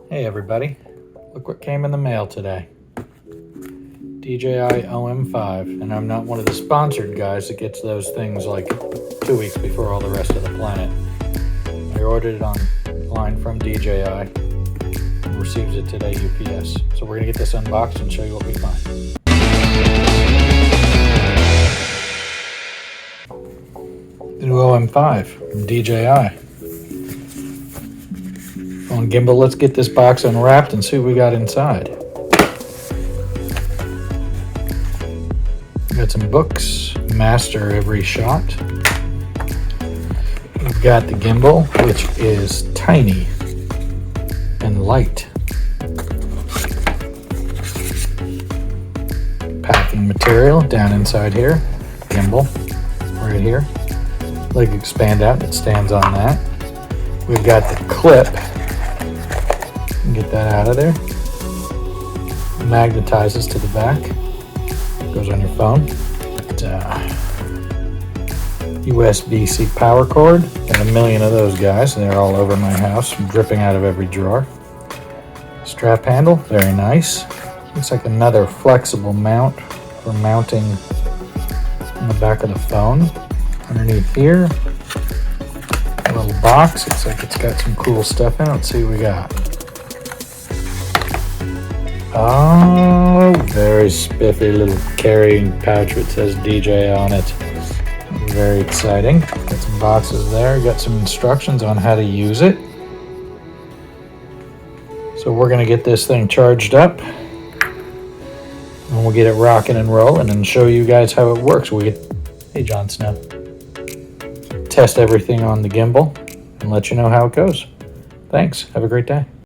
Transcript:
Hey everybody, look what came in the mail today. DJI OM5, and I'm not one of the sponsored guys that gets those things like 2 weeks before all the rest of the planet. I ordered it online from DJI and receives it today UPS. So we're gonna get this unboxed and show you what we find. The new OM5 from DJI. On Gimbal, let's get this box unwrapped and see what we got inside. We got some books, Master Every Shot. We've got the gimbal, which is tiny and light. Packing material down inside here. Gimbal right here. Leg expand out, it stands on that. We've got the clip. Get that out of there. It magnetizes to the back. Goes on your phone. USB-C power cord. Got a million of those guys. They're all over my house, dripping out of every drawer. Strap handle, very nice. Looks like another flexible mount for mounting on the back of the phone. Underneath here, a little box. Looks like it's got some cool stuff in it. Let's see what we got. Oh, very spiffy little carrying pouch that says DJI on it. Very exciting. Got some boxes there. Got some instructions on how to use it. So we're going to get this thing charged up. And we'll get it rocking and rolling and show you guys how it works. Hey, Jon Snow. Test everything on the gimbal and let you know how it goes. Thanks. Have a great day.